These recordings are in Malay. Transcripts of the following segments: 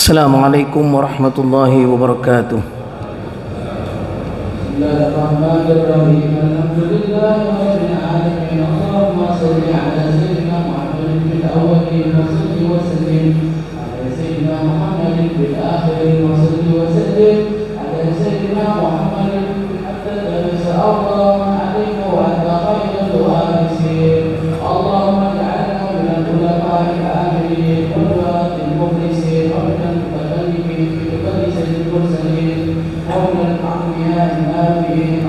Assalamualaikum warahmatullahi wabarakatuh. Bismillahirrahmanirrahim. Alhamdulillahirabbil alamin. Allahumma shalli ala sayyidina Muhammadin fil awwalin wa salli wa sallim ala sayyidina Muhammadin fil akhirin wa salli wa sallim ala sayyidina Muhammadin hatta tansa Allahu alayhi wa anta khairul warisin. Allahumma ja'alna min al-ulama'i al-amilin wal warathil muflisin wa min al-mutakallimin fi qadisil mursalin wa min al-anbiya'i آمين.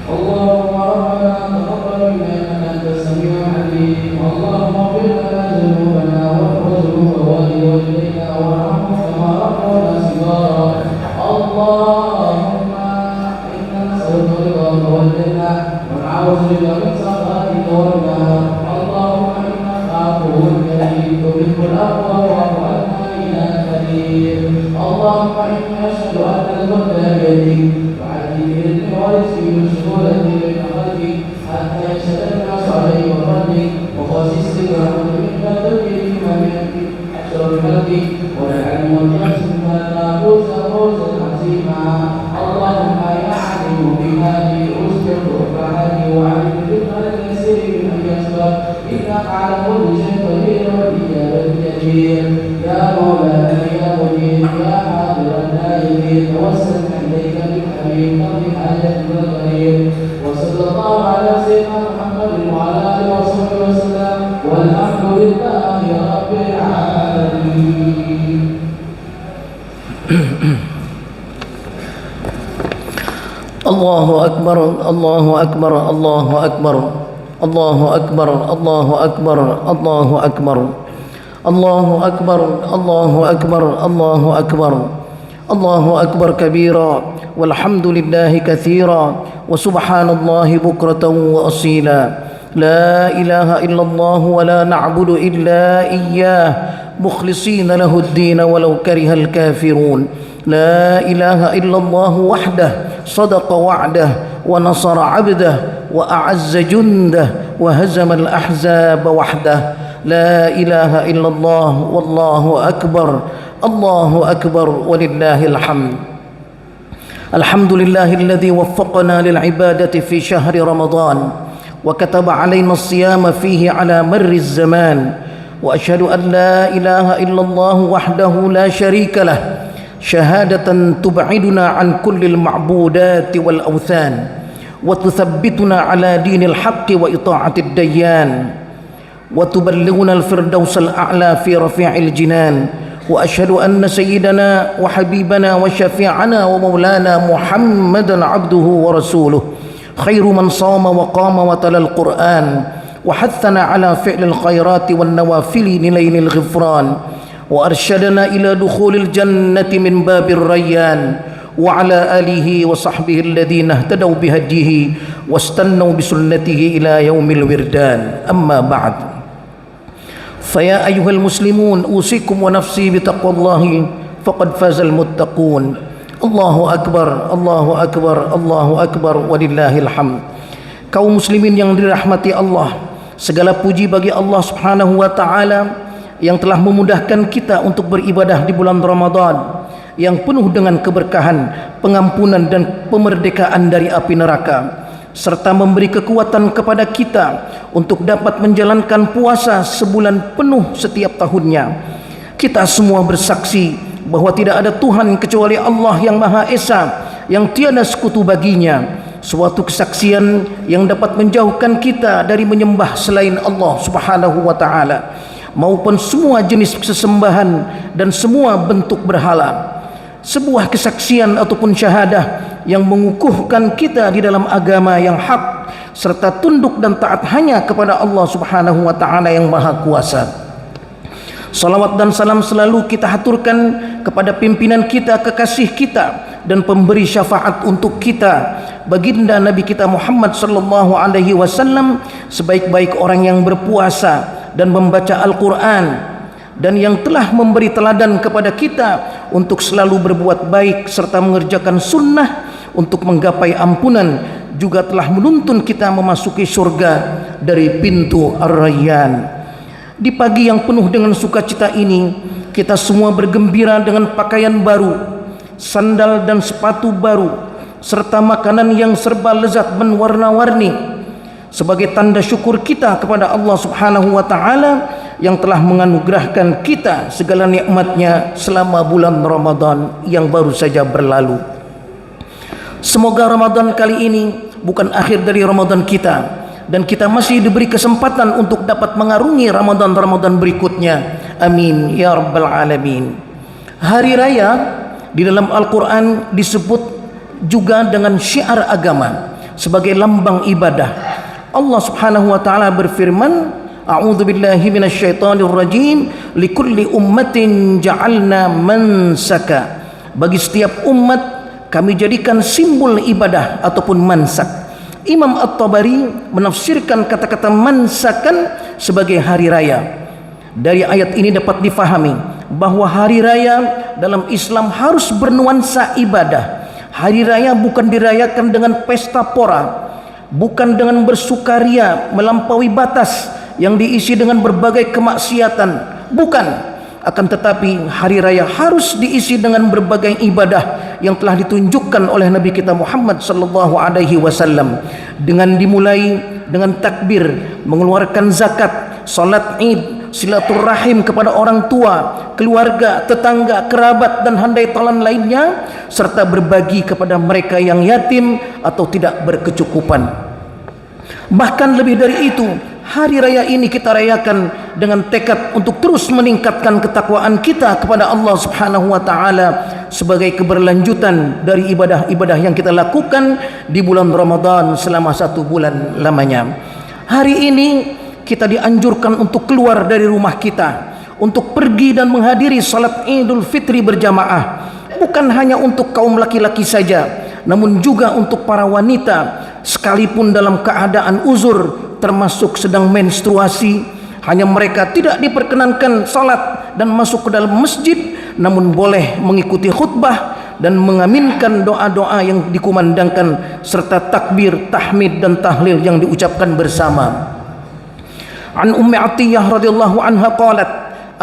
اللهم ربنا تقبل منا إنك أنت السميع العليم. اللهم اغفر لنا ذنوبنا وذنوب والدينا وارحمهم كما ربونا صغارا. اللهم إنا نسألك رضاك والجنة ونعوذ بك من سخطك والنار. اللهم إنك عفو كريم تحب العفو واعف عنا إنك كريم. اللهم إني أشهد أن الملك بيدك وعدل ورزقي وسهولة بين خلقك حتى يشهد الناس عليك وفضلك وخصصك برحمتك منك تبكي من أشرف خلقك ولعن وتحسن لنا فوزا عظيما. اللهم يا عليم بهذه أسكت وفعلي وعلم بالخلق اليسير من أي أسباب إنك على كل شيء قدير والإجابة جدير. يا مولانا يا مجيد يا حاضر النائبين توسلنا إليك بالحبيب قضي حاجتنا القريب. وصلى الله على سيدنا محمد وعلى آله وصحبه وسلم والحمد لله رب العالمين. Allahu akbar, Allahu akbar, Allahu akbar, Allahu akbar, Allahu akbar, Allahu akbar, Allahu akbar, Allahu akbar, Allahu akbar, Allahu akbar kabira walhamdulillahi katsira wa subhanallahi bukratan wa asila. La ilaha illallah wa la na'budu illa iyyah mukhlishina lahu ad-din walau karihal kafirun. La ilaha illallah wahdah صدق وعده ونصر عبده وأعز جنده وهزم الأحزاب وحده. لا إله إلا الله والله أكبر. الله أكبر ولله الحمد. الحمد لله الذي وفقنا للعبادة في شهر رمضان وكتب علينا الصيام فيه على مر الزمان. وأشهد أن لا إله إلا الله وحده لا شريك له شهادة تبعدنا عن كل المعبودات والأوثان وتثبتنا على دين الحق وإطاعة الديان وتبلغنا الفردوس الأعلى في رفيع الجنان. وأشهد أن سيدنا وحبيبنا وشفيعنا ومولانا محمدا عبده ورسوله خير من صام وقام وتلا القرآن وحثنا على فعل الخيرات والنوافل لنيل الغفران وأرشدنا إلى دخول الجنة من باب الريان وعلى آله وصحبه الذين اهتدوا بهديه واستنوا بسنته إلى يوم الوردان. أما بعد فيا أيها المسلمون أوصيكم ونفسي بتقوى الله فقد فاز المتقون. الله أكبر الله أكبر الله أكبر ولله الحمد. Kaum muslimin yang dirahmati Allah, segala puji bagi Allah Subhanahu wa taala yang telah memudahkan kita untuk beribadah di bulan Ramadan yang penuh dengan keberkahan, pengampunan dan pemerdekaan dari api neraka, serta memberi kekuatan kepada kita untuk dapat menjalankan puasa sebulan penuh setiap tahunnya. Kita semua bersaksi bahwa tidak ada Tuhan kecuali Allah yang Maha Esa, yang tiada sekutu baginya. Suatu kesaksian yang dapat menjauhkan kita dari menyembah selain Allah Subhanahu wa taala maupun semua jenis sesembahan dan semua bentuk berhala. Sebuah kesaksian ataupun syahadah yang mengukuhkan kita di dalam agama yang hak serta tunduk dan taat hanya kepada Allah Subhanahu wa taala yang Maha Kuasa. Salawat dan salam selalu kita haturkan kepada pimpinan kita, kekasih kita dan pemberi syafaat untuk kita, baginda Nabi kita Muhammad sallallahu alaihi wasallam, sebaik-baik orang yang berpuasa dan membaca Al-Quran dan yang telah memberi teladan kepada kita untuk selalu berbuat baik serta mengerjakan sunnah untuk menggapai ampunan juga telah menuntun kita memasuki surga dari pintu Ar-Rayyan. Di pagi yang penuh dengan sukacita ini, kita semua bergembira dengan pakaian baru, sandal dan sepatu baru, serta makanan yang serba lezat dan warna-warni, sebagai tanda syukur kita kepada Allah Subhanahu wa taala yang telah menganugerahkan kita segala nikmatnya selama bulan Ramadan yang baru saja berlalu. Semoga Ramadan kali ini bukan akhir dari Ramadan kita, dan kita masih diberi kesempatan untuk dapat mengarungi Ramadan-Ramadan berikutnya. Amin ya rabbal alamin. Hari raya di dalam Al-Quran disebut juga dengan syiar agama sebagai lambang ibadah. Allah Subhanahu wa taala berfirman, A'udzu billahi minasyaitonir rajim, likulli ummatin ja'alna mansaka. Bagi setiap umat kami jadikan simbol ibadah ataupun mansak. Imam At-Tabari menafsirkan kata-kata mansakan sebagai hari raya. Dari ayat ini dapat difahami bahwa hari raya dalam Islam harus bernuansa ibadah. Hari raya bukan dirayakan dengan pesta pora, bukan dengan bersukaria melampaui batas yang diisi dengan berbagai kemaksiatan, bukan. Akan tetapi hari raya harus diisi dengan berbagai ibadah yang telah ditunjukkan oleh Nabi kita Muhammad sallallahu alaihi wasallam, dengan dimulai dengan takbir, mengeluarkan zakat, salat Id, silaturahim kepada orang tua, keluarga, tetangga, kerabat dan handai talan lainnya, serta berbagi kepada mereka yang yatim atau tidak berkecukupan. Bahkan lebih dari itu, hari raya ini kita rayakan dengan tekad untuk terus meningkatkan ketakwaan kita kepada Allah Subhanahu wa taala sebagai keberlanjutan dari ibadah-ibadah yang kita lakukan di bulan Ramadan selama 1 bulan lamanya. Hari ini kita dianjurkan untuk keluar dari rumah kita, untuk pergi dan menghadiri salat Idul Fitri berjamaah, bukan hanya untuk kaum laki-laki saja, namun juga untuk para wanita sekalipun dalam keadaan uzur, termasuk sedang menstruasi. Hanya mereka tidak diperkenankan salat dan masuk ke dalam masjid, namun boleh mengikuti khutbah dan mengaminkan doa-doa yang dikumandangkan serta takbir, tahmid dan tahlil yang diucapkan bersama. An Ummi Atiyah radhiyallahu anha qalat,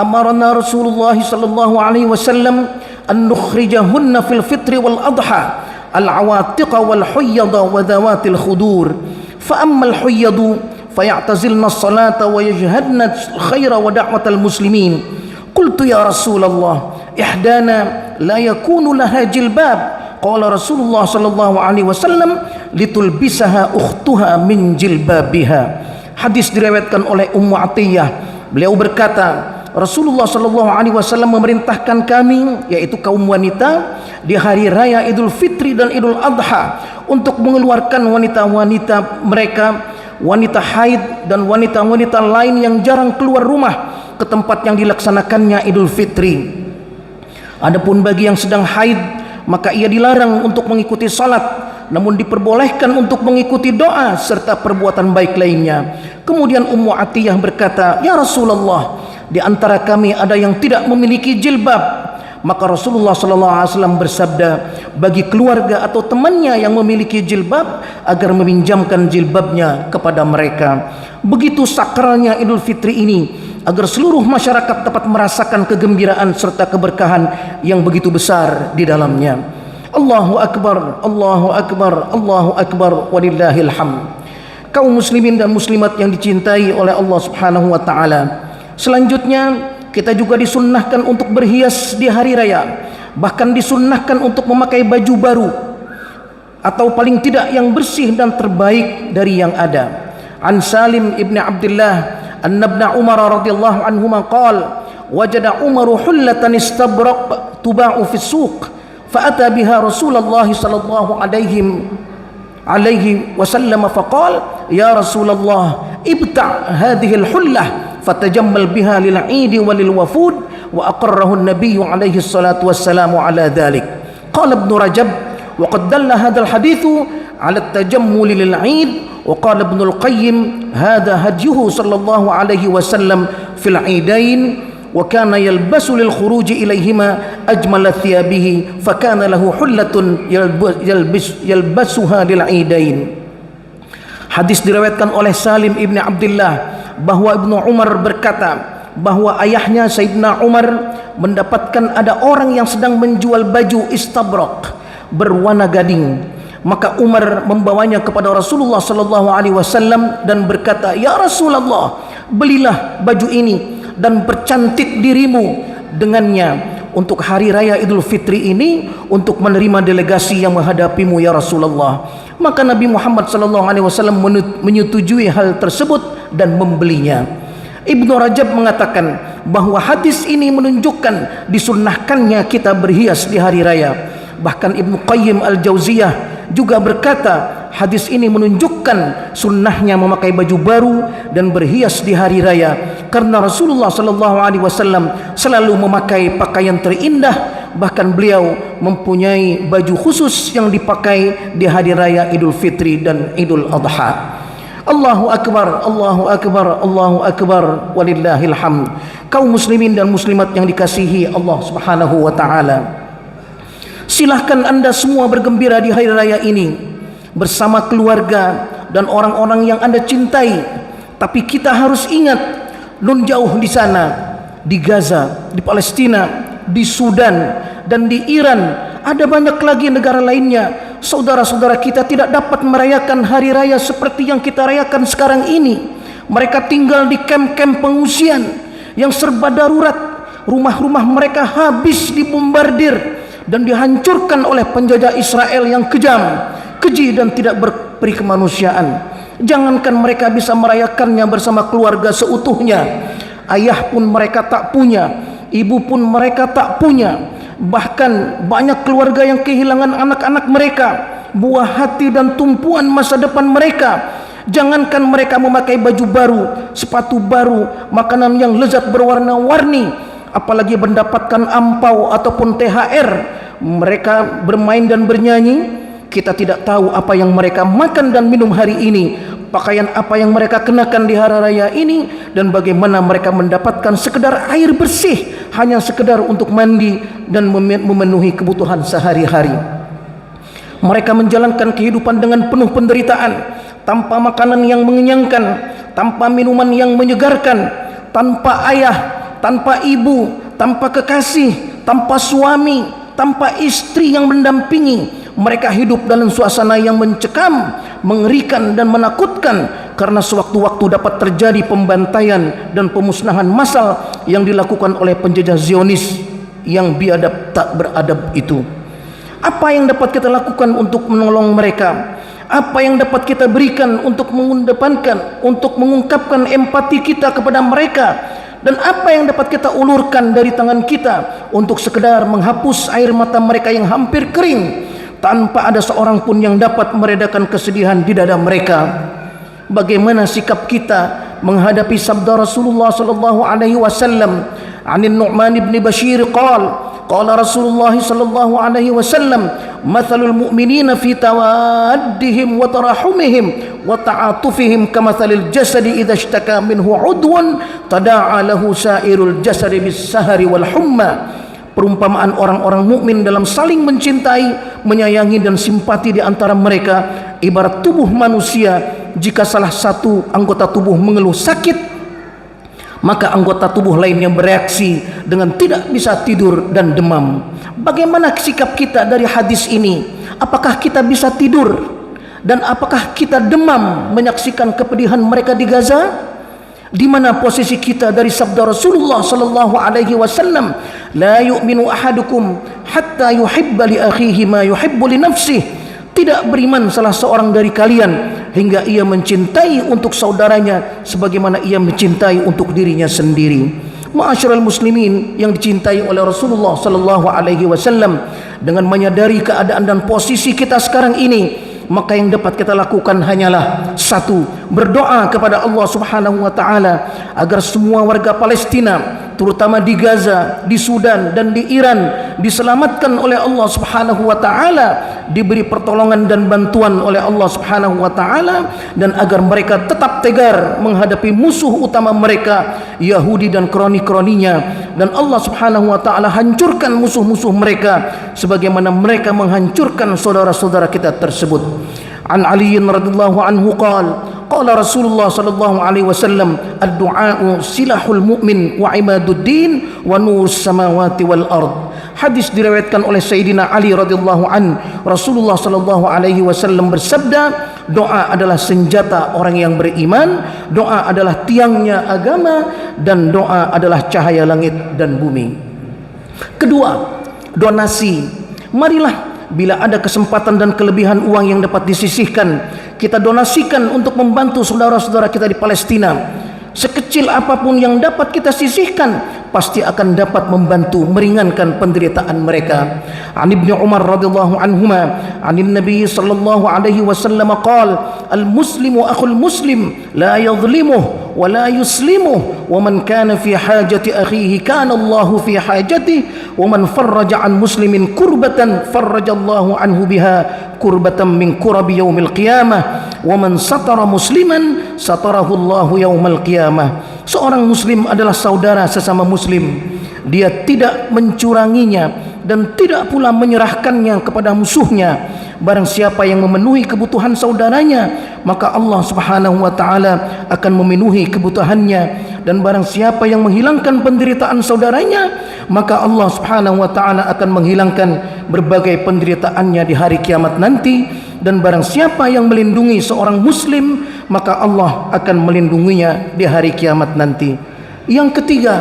amarna Rasulullah sallallahu alaihi wasallam an nukhrijahunna fil fitri wal adha al-awatiqa wal huyyada wa dhawatil khudur. Fa ammal huyyadu fayatazilna as-salata wa yajhadna khaira wa da'watal muslimin. Qultu ya Rasulullah, ihdana la yakunu laha jilbab. Qala Rasulullah sallallahu alaihi wasallam, litulbisaha ukhtuha min jilbabiha. Hadis diriwayatkan oleh Ummu Atiyah. Beliau berkata, Rasulullah sallallahu alaihi wasallam memerintahkan kami, yaitu kaum wanita, di hari raya Idul Fitri dan Idul Adha untuk mengeluarkan wanita-wanita mereka, wanita haid dan wanita-wanita lain yang jarang keluar rumah ke tempat yang dilaksanakannya Idul Fitri. Adapun bagi yang sedang haid, maka ia dilarang untuk mengikuti salat, namun diperbolehkan untuk mengikuti doa serta perbuatan baik lainnya. Kemudian Ummu Atiyah berkata, ya Rasulullah, di antara kami ada yang tidak memiliki jilbab. Maka Rasulullah SAW bersabda, bagi keluarga atau temannya yang memiliki jilbab agar meminjamkan jilbabnya kepada mereka. Begitu sakralnya Idul Fitri ini, agar seluruh masyarakat dapat merasakan kegembiraan serta keberkahan yang begitu besar di dalamnya. Allahu Akbar, Allahu Akbar, Allahu Akbar, walillahil hamd. Kaum muslimin dan muslimat yang dicintai oleh Allah Subhanahu wa taala, selanjutnya kita juga disunnahkan untuk berhias di hari raya. Bahkan disunnahkan untuk memakai baju baru, atau paling tidak yang bersih dan terbaik dari yang ada. An Salim ibn Abdullah anna ibn Umar radhiyallahu anhuma qala, wajada Umar hullatan istabraq tuba'u fi suq, fa'ata biha Rasulullah sallallahu alaihi wasallam faqala, ya Rasulullah, ibta' hadhihi al-hullah fatajammal biha lil 'id wa lil wafud, wa aqarrahu an-nabiy alaihi salatu wassalamu ala dhalik. Qala Ibn Rajab, wa qad dalla hadha al-hadith ala at-tajammul lil 'id, wa qala Ibn al-Qayyim hadha hadyuhu sallallahu alaihi wasallam fil 'idain, wa kana yalbasu lil khuruj ilayhima ajmal thiyabihi, fa kana lahu hullatun yalbasuha lil 'idain. Hadis diriwayatkan oleh Salim ibni Abdullah bahwa Ibnu Umar berkata bahwa ayahnya Sayyidina Umar mendapatkan ada orang yang sedang menjual baju istabrak berwarna gading. Maka Umar membawanya kepada Rasulullah sallallahu alaihi wasallam dan berkata, "Ya Rasulullah, belilah baju ini dan percantik dirimu dengannya untuk hari raya Idul Fitri ini, untuk menerima delegasi yang menghadapimu ya Rasulullah." Maka Nabi Muhammad sallallahu alaihi wasallam menyetujui hal tersebut dan membelinya. Ibnu Rajab mengatakan bahwa hadis ini menunjukkan disunnahkannya kita berhias di hari raya. Bahkan Ibnu Qayyim Al-Jauziyah juga berkata, hadis ini menunjukkan sunnahnya memakai baju baru dan berhias di hari raya, karena Rasulullah sallallahu alaihi wasallam selalu memakai pakaian terindah. Bahkan beliau mempunyai baju khusus yang dipakai di hari raya Idul Fitri dan Idul Adha. Allahu Akbar, Allahu Akbar, Allahu Akbar, walillahil hamd. Kaum muslimin dan muslimat yang dikasihi Allah Subhanahu wa taala, silahkan Anda semua bergembira di hari raya ini bersama keluarga dan orang-orang yang Anda cintai. Tapi kita harus ingat, nun jauh di sana, di Gaza, di Palestina, di Sudan, dan di Iran, ada banyak lagi negara lainnya. Saudara-saudara kita tidak dapat merayakan hari raya seperti yang kita rayakan sekarang ini. Mereka tinggal di kamp-kamp pengungsian yang serba darurat. Rumah-rumah mereka habis dibombardir dan dihancurkan oleh penjajah Israel yang kejam, keji, dan tidak berperi kemanusiaan. Jangankan mereka bisa merayakannya bersama keluarga seutuhnya, ayah pun mereka tak punya, ibu pun mereka tak punya. Bahkan banyak keluarga yang kehilangan anak-anak mereka, buah hati dan tumpuan masa depan mereka. Jangankan mereka memakai baju baru, sepatu baru, makanan yang lezat berwarna-warni, apalagi mendapatkan ampau ataupun THR. Mereka bermain dan bernyanyi. Kita tidak tahu apa yang mereka makan dan minum hari ini, pakaian apa yang mereka kenakan di hari raya ini, dan bagaimana mereka mendapatkan sekedar air bersih, hanya sekedar untuk mandi dan memenuhi kebutuhan sehari-hari. Mereka menjalankan kehidupan dengan penuh penderitaan, tanpa makanan yang mengenyangkan, tanpa minuman yang menyegarkan, tanpa ayah, tanpa ibu, tanpa kekasih, tanpa suami, tanpa istri yang mendampingi. Mereka hidup dalam suasana yang mencekam, mengerikan dan menakutkan, karena sewaktu-waktu dapat terjadi pembantaian dan pemusnahan massal yang dilakukan oleh penjajah Zionis yang biadab tak beradab itu. Apa yang dapat kita lakukan untuk menolong mereka? Apa yang dapat kita berikan untuk mengedepankan, untuk mengungkapkan empati kita kepada mereka? Dan apa yang dapat kita ulurkan dari tangan kita untuk sekedar menghapus air mata mereka yang hampir kering, tanpa ada seorang pun yang dapat meredakan kesedihan di dada mereka? Bagaimana sikap kita menghadapi sabda Rasulullah sallallahu alaihi wasallam? Anin Nu'man ibn Bashir qala Rasulullah sallallahu alaihi wasallam, mathalul mu'minina fi tawaddihim wa tarahumihim wa ta'atufihim kamathalil jasadi idza ishtaka minhu 'udwan tada'a lahu sa'irul jasadi bis-sahari wal humma. Perumpamaan orang-orang mukmin dalam saling mencintai, menyayangi dan simpati di antara mereka ibarat tubuh manusia. Jika salah satu anggota tubuh mengeluh sakit, maka anggota tubuh lainnya bereaksi dengan tidak bisa tidur dan demam. Bagaimana sikap kita dari hadis ini? Apakah kita bisa tidur? Dan apakah kita demam menyaksikan kepedihan mereka di Gaza? Di mana posisi kita dari sabda Rasulullah sallallahu alaihi wasallam, la yu'minu ahadukum hatta yuhibba li akhihi ma yuhibbu li nafsihi. Tidak beriman salah seorang dari kalian hingga ia mencintai untuk saudaranya sebagaimana ia mencintai untuk dirinya sendiri. Ma'asyiral muslimin yang dicintai oleh Rasulullah sallallahu alaihi wasallam, dengan menyadari keadaan dan posisi kita sekarang ini, maka yang dapat kita lakukan hanyalah satu, berdoa kepada Allah Subhanahu wa taala agar semua warga Palestina, terutama di Gaza, di Sudan dan di Iran, diselamatkan oleh Allah Subhanahu wa taala, diberi pertolongan dan bantuan oleh Allah Subhanahu wa taala, dan agar mereka tetap tegar menghadapi musuh utama mereka, Yahudi dan kroni-kroninya, dan Allah Subhanahu wa taala hancurkan musuh-musuh mereka sebagaimana mereka menghancurkan saudara-saudara kita tersebut. An Ali radhiyallahu anhu qala Rasulullah sallallahu alaihi wasallam ad-du'a'u silahul mu'min wa imaduddin wa nurus samawati wal ard. Hadis diriwayatkan oleh Sayyidina Ali radhiyallahu an. Rasulullah sallallahu alaihi wasallam bersabda, doa adalah senjata orang yang beriman, doa adalah tiangnya agama, dan doa adalah cahaya langit dan bumi. Kedua, donasi. Marilah bila ada kesempatan dan kelebihan uang yang dapat disisihkan, kita donasikan untuk membantu saudara-saudara kita di Palestina. Sekecil apapun yang dapat kita sisihkan, pasti akan dapat membantu meringankan penderitaan mereka. An Ibnu Umar radhiyallahu anhuma, anin Nabi sallallahu alaihi wasallam qala, al-muslimu akhul muslim, la yadhlimuhu wa la yuslimuhu, wa man kana fi hajati akhihi kana Allahu fi hajatihi, wa man farraja an muslimin kurbatan farrajallahu anhu biha kurbatan min kurabi yaumil qiyamah, wa man satara musliman satarahu Allahu yaumal qiyamah. Seorang muslim adalah saudara sesama muslim. Dia tidak mencuranginya dan tidak pula menyerahkannya kepada musuhnya. Barang siapa yang memenuhi kebutuhan saudaranya, maka Allah Subhanahu wa taala akan memenuhi kebutuhannya, dan barang siapa yang menghilangkan penderitaan saudaranya, maka Allah Subhanahu wa taala akan menghilangkan berbagai penderitaannya di hari kiamat nanti. Dan barang siapa yang melindungi seorang muslim, maka Allah akan melindunginya di hari kiamat nanti. Yang ketiga,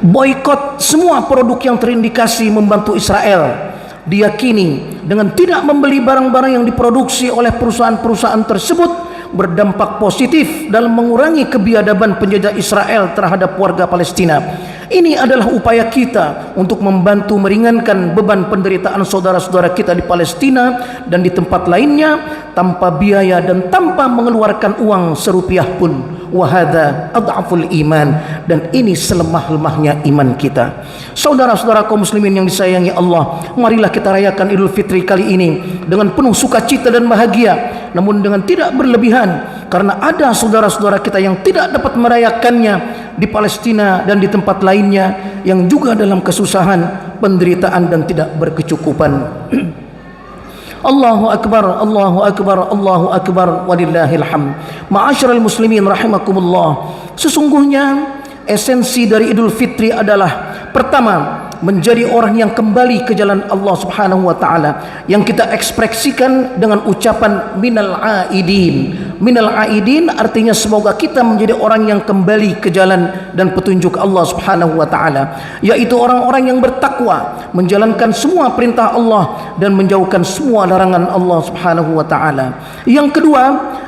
boikot semua produk yang terindikasi membantu Israel. Diyakini dengan tidak membeli barang-barang yang diproduksi oleh perusahaan-perusahaan tersebut berdampak positif dalam mengurangi kebiadaban penjajah Israel terhadap warga Palestina. Ini adalah upaya kita untuk membantu meringankan beban penderitaan saudara-saudara kita di Palestina dan di tempat lainnya tanpa biaya dan tanpa mengeluarkan uang serupiah pun. Wahada ad'aful iman, dan ini selemah-lemahnya iman kita. Saudara-saudara kaum muslimin yang disayangi Allah, marilah kita rayakan Idul Fitri kali ini dengan penuh sukacita dan bahagia, namun dengan tidak berlebihan, karena ada saudara-saudara kita yang tidak dapat merayakannya di Palestina dan di tempat lainnya yang juga dalam kesusahan, penderitaan, dan tidak berkecukupan. Allahu akbar, Allahu akbar, Allahu akbar, walillahil hamd. Ma'asyiral muslimin rahimakumullah. Sesungguhnya esensi dari Idul Fitri adalah pertama, menjadi orang yang kembali ke jalan Allah Subhanahu wa taala, yang kita ekspresikan dengan ucapan minal aidin. Minal aidin artinya semoga kita menjadi orang yang kembali ke jalan dan petunjuk Allah Subhanahu wa taala, yaitu orang-orang yang bertakwa, menjalankan semua perintah Allah dan menjauhkan semua larangan Allah Subhanahu wa taala. Yang kedua,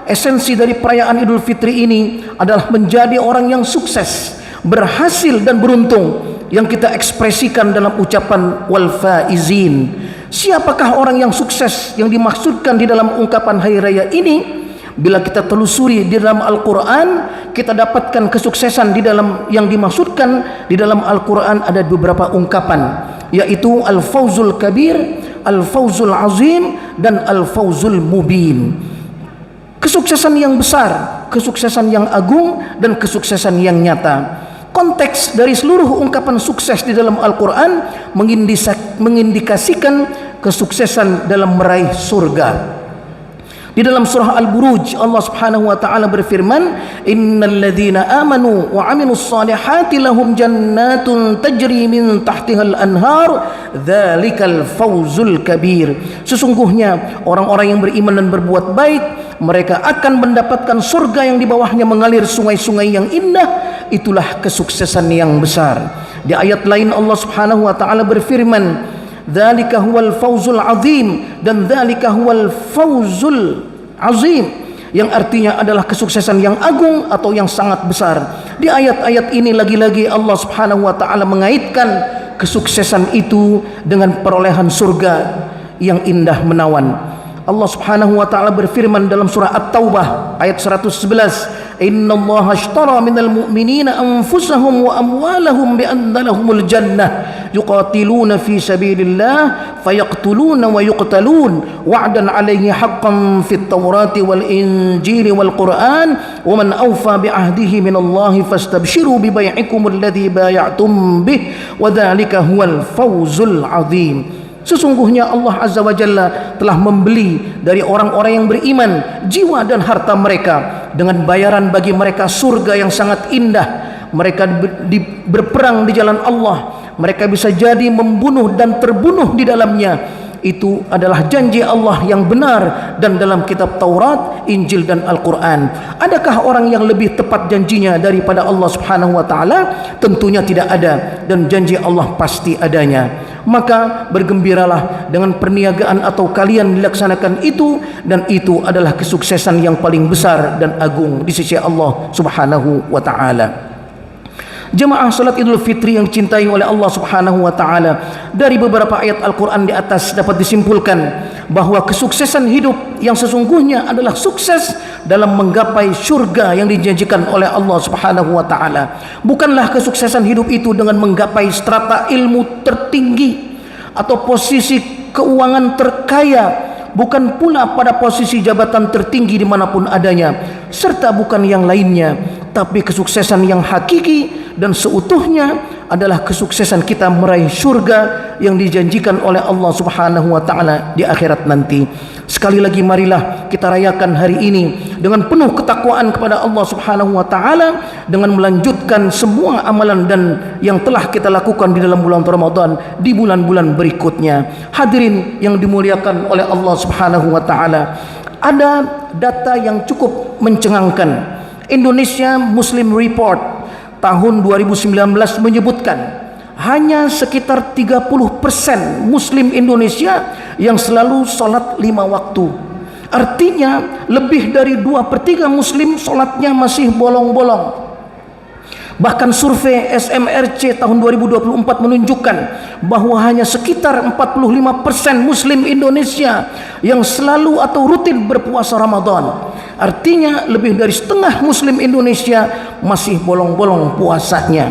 esensi dari perayaan Idul Fitri ini adalah menjadi orang yang sukses, berhasil dan beruntung, yang kita ekspresikan dalam ucapan wal faizin. Siapakah orang yang sukses yang dimaksudkan di dalam ungkapan hari raya ini? Bila kita telusuri di dalam Al-Quran, kita dapatkan kesuksesan di dalam yang dimaksudkan di dalam Al-Quran ada beberapa ungkapan, yaitu al-fawzul kabir, al-fawzul azim, dan al-fawzul mubin. Kesuksesan yang besar, kesuksesan yang agung, dan kesuksesan yang nyata. Konteks dari seluruh ungkapan sukses di dalam Al-Quran mengindikasikan kesuksesan dalam meraih surga. Di dalam surah Al-Buruj, Allah Subhanahu wa taala berfirman, innal ladzina amanu wa 'amilus solihati lahum jannatun tajri min tahtihal anhar dzalikal fawzul kabir. Sesungguhnya orang-orang yang beriman dan berbuat baik, mereka akan mendapatkan surga yang di bawahnya mengalir sungai-sungai yang indah. Itulah kesuksesan yang besar. Di ayat lain Allah Subhanahu wa taala berfirman, dzalika huwal fawzul azim, dan dzalika huwal fawzul azim, yang artinya adalah kesuksesan yang agung atau yang sangat besar. Di ayat-ayat ini lagi-lagi Allah Subhanahu wa taala mengaitkan kesuksesan itu dengan perolehan surga yang indah menawan. Allah Subhanahu wa taala berfirman dalam surah At-Taubah ayat 111, innallaha ashtara minal mu'minina anfusahum wa amwalahum bi anna lahumul jannah yuqatiluna fi sabilillah fayaqtuluna wa yuqtalun wa'dan 'alaihi haqqan fit tawrati wal injili wal qur'an wa man awfa bi ahdihi minallahi fastabshiru bi bai'ikum alladhi bay'atum bih wa dzalika huwal fawzul 'azim. Sesungguhnya Allah Azza wa Jalla telah membeli dari orang-orang yang beriman jiwa dan harta mereka dengan bayaran bagi mereka surga yang sangat indah. Mereka berperang di jalan Allah, mereka bisa jadi membunuh dan terbunuh di dalamnya. Itu adalah janji Allah yang benar dan dalam kitab Taurat, Injil dan Al-Quran. Adakah orang yang lebih tepat janjinya daripada Allah Subhanahu wa taala? Tentunya tidak ada, dan janji Allah pasti adanya. Maka bergembiralah dengan perniagaan atau kalian dilaksanakan itu, dan itu adalah kesuksesan yang paling besar dan agung di sisi Allah Subhanahu wa taala. Jemaah salat Idul Fitri yang dicintai oleh Allah Subhanahu wa taala, dari beberapa ayat Al-Qur'an di atas dapat disimpulkan bahwa kesuksesan hidup yang sesungguhnya adalah sukses dalam menggapai syurga yang dijanjikan oleh Allah Subhanahu wa taala. Bukanlah kesuksesan hidup itu dengan menggapai strata ilmu tertinggi atau posisi keuangan terkaya, bukan pula pada posisi jabatan tertinggi dimanapun adanya, serta bukan yang lainnya. Tapi kesuksesan yang hakiki dan seutuhnya adalah kesuksesan kita meraih syurga yang dijanjikan oleh Allah Subhanahu wa taala di akhirat nanti. Sekali lagi marilah kita rayakan hari ini dengan penuh ketakwaan kepada Allah Subhanahu wa taala, dengan melanjutkan semua amalan dan yang telah kita lakukan di dalam bulan Ramadan di bulan-bulan berikutnya. Hadirin yang dimuliakan oleh Allah Subhanahu wa taala, ada data yang cukup mencengangkan. Indonesia Muslim Report tahun 2019 menyebutkan hanya sekitar 30% Muslim Indonesia yang selalu sholat 5 waktu. Artinya lebih dari 2/3 Muslim sholatnya masih bolong-bolong. Bahkan survei SMRC tahun 2024 menunjukkan bahwa hanya sekitar 45% Muslim Indonesia yang selalu atau rutin berpuasa Ramadan. Artinya lebih dari setengah Muslim Indonesia masih bolong-bolong puasanya.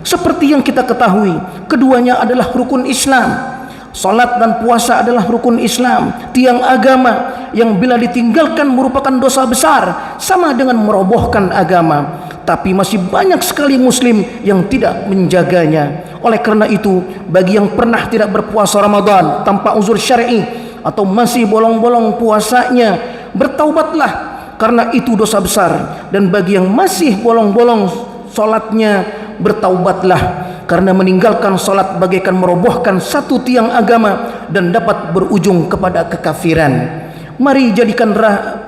Seperti yang kita ketahui, keduanya adalah rukun Islam. Salat dan puasa adalah rukun Islam, tiang agama yang bila ditinggalkan merupakan dosa besar, sama dengan merobohkan agama. Tapi masih banyak sekali Muslim yang tidak menjaganya. Oleh karena itu, bagi yang pernah tidak berpuasa Ramadan tanpa uzur syar'i atau masih bolong-bolong puasanya, bertaubatlah, karena itu dosa besar. Dan bagi yang masih bolong-bolong solatnya, bertaubatlah, karena meninggalkan solat bagaikan merobohkan satu tiang agama dan dapat berujung kepada kekafiran. Mari jadikan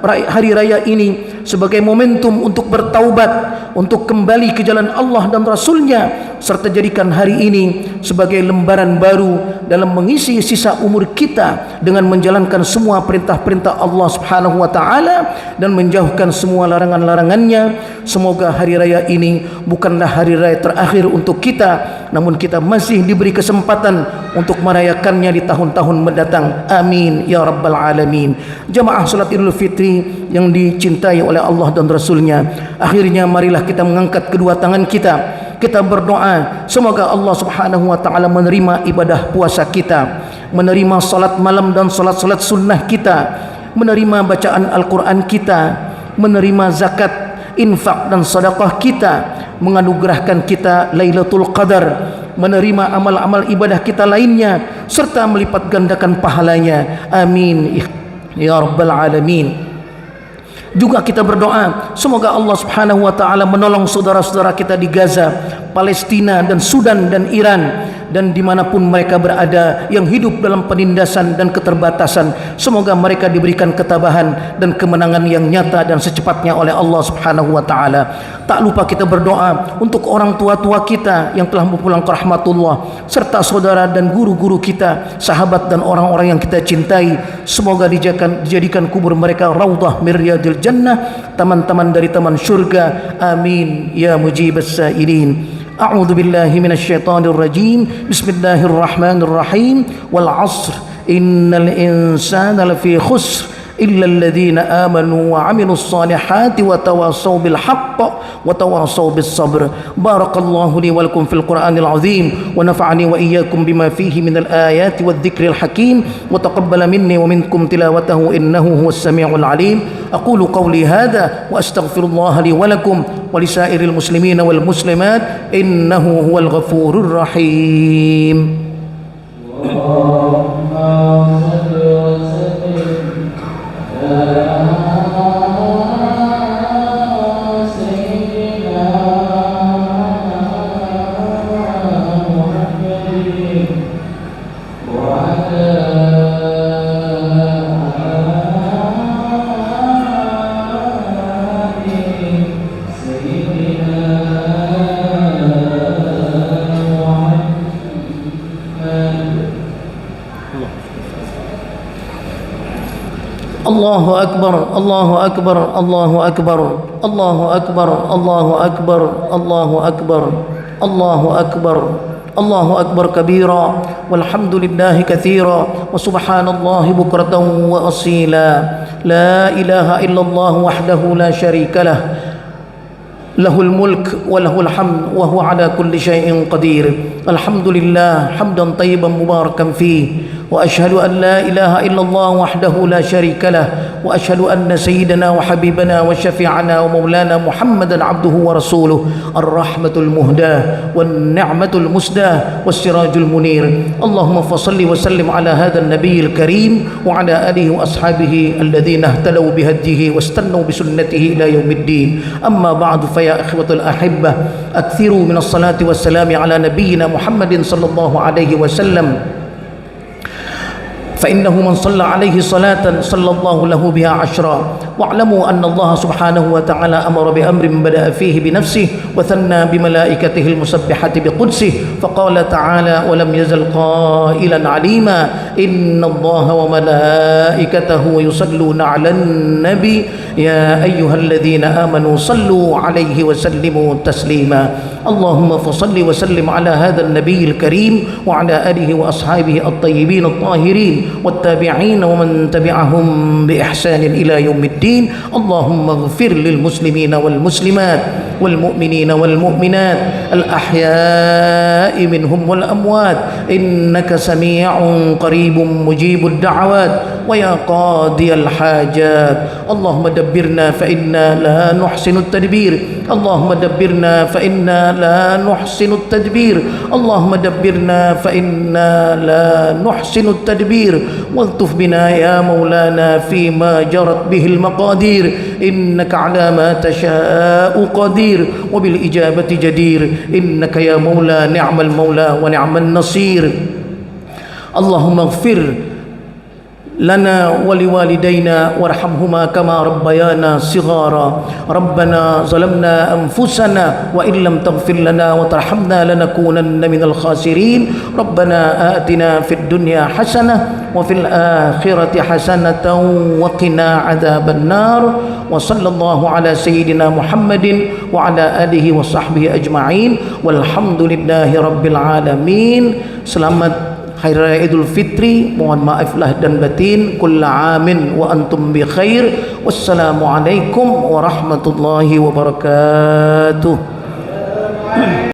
hari raya ini sebagai momentum untuk bertaubat, untuk kembali ke jalan Allah dan Rasulnya, serta jadikan hari ini sebagai lembaran baru dalam mengisi sisa umur kita dengan menjalankan semua perintah-perintah Allah Subhanahu wa taala dan menjauhkan semua larangan-larangannya. Semoga hari raya ini bukanlah hari raya terakhir untuk kita, namun kita masih diberi kesempatan untuk merayakannya di tahun-tahun mendatang. Amin ya rabbal alamin. Jamaah salat Idul Fitri yang dicintai oleh Allah dan Rasulnya, akhirnya marilah kita mengangkat kedua tangan kita, kita berdoa semoga Allah Subhanahu wa taala menerima ibadah puasa kita, menerima salat malam dan salat-salat sunnah kita, menerima bacaan Al-Quran kita, menerima zakat, infak dan sedekah kita, menganugerahkan kita Lailatul Qadar, menerima amal-amal ibadah kita lainnya, serta melipat gandakan pahalanya. Amin ya rabbal alamin. Juga kita berdoa semoga Allah Subhanahu wa taala menolong saudara-saudara kita di Gaza, Palestina dan Sudan dan Iran, dan dimanapun mereka berada yang hidup dalam penindasan dan keterbatasan. Semoga mereka diberikan ketabahan dan kemenangan yang nyata dan secepatnya oleh Allah Subhanahu wa taala. Tak lupa kita berdoa untuk orang tua-tua kita yang telah berpulang ke rahmatullah, serta saudara dan guru-guru kita, sahabat dan orang-orang yang kita cintai. Semoga dijadikan kubur mereka raudhah min riyadil jannah, taman-taman dari taman syurga. Amin ya mujibas sailin. A'udzu billahi minasyaitonir rajim. Bismillahirrahmanirrahim. Wal 'ashr innal insana lafi khusr illa alladhina amanu wa 'amilus solihati wa tawassaw bil haqq wa tawassaw bis sabr. Barakallahu li wa lakum fil Qur'anil 'azim wa nafa'ani wa iyyakum bima fihi minal ayati wadh dhikril hakim wa taqabbala minni wa minkum tilawatahu innahu huwas samiul 'alim. Aqulu qawli hadha wa astaghfirullaha li wa lakum wa lisairil muslimina wal muslimat innahu huwal ghafurur rahim. صل وسلم على سيدنا محمد وعلى الله أكبر الله أكبر الله أكبر الله أكبر الله أكبر الله أكبر الله أكبر الله أكبر كبيرا والحمد لله كثيرا وسبحان الله بكرة وأصيلا لا إله إلا الله وحده لا شريك له له الملك وله الحمد وهو على كل شيء قدير الحمد لله حمدا طيبا مباركا فيه وأشهد أن لا إله إلا الله وحده لا شريك له وأشهد أن سيدنا وحبيبنا وشفيعنا ومولانا محمدا عبده ورسوله الرحمة المهداة والنعمة المسداة والسراج المنير اللهم فصل وسلم على هذا النبي الكريم وعلى آله وأصحابه الذين اهتدوا بهديه واستنوا بسنته إلى يوم الدين أما بعد فيا إخوة الأحبة أكثروا من الصلاة والسلام على نبينا محمد صلى الله عليه وسلم فإنه من صلى عليه صلاة صلى الله له بها عشرا واعلموا أن الله سبحانه وتعالى أمر بأمر بدأ فيه بنفسه وثنى بملائكته المسبحة بقدسه فقال تعالى ولم يزل قائلا عليما إن الله وملائكته يصلون على النبي يا أيها الذين آمنوا صلوا عليه وسلموا تسليما اللهم فصل وسلم على هذا النبي الكريم وعلى آله وأصحابه الطيبين الطاهرين والتابعين ومن تبعهم بإحسان إلى يوم الدين اللهم اغفر للمسلمين والمسلمات والمؤمنين والمؤمنات الأحياء منهم والأموات إنك سميع قريب مجيب الدعوات ويا قاضي الحاجات اللهم دبرنا فإنا لا نحسن التدبير اللهم دبرنا فإنا لا نحسن التدبير اللهم دبرنا فإنا لا نحسن التدبير والطف بنا يا مولانا فيما جرت به المقادير إنك على ما تشاء قدير وبالإجابة جدير إنك يا مولى نعم المولى ونعم النصير اللهم اغفر لنا ولوالدينا وارحمهما كما ربيانا صغارا ربنا ظلمنا أنفسنا وإن لم تغفر لنا وترحمنا لنكونن من الخاسرين ربنا آتنا في الدنيا حسنة وفي الآخرة حسنة وقنا عذاب النار وصلى الله على سيدنا محمد وعلى آله وصحبه أجمعين والحمد لله رب العالمين. Selamat Hari Raya Idul Fitri, mohon maaf lahir dan batin. Kulla amin wa antum bi khair. Wassalamualaikum warahmatullahi wabarakatuh.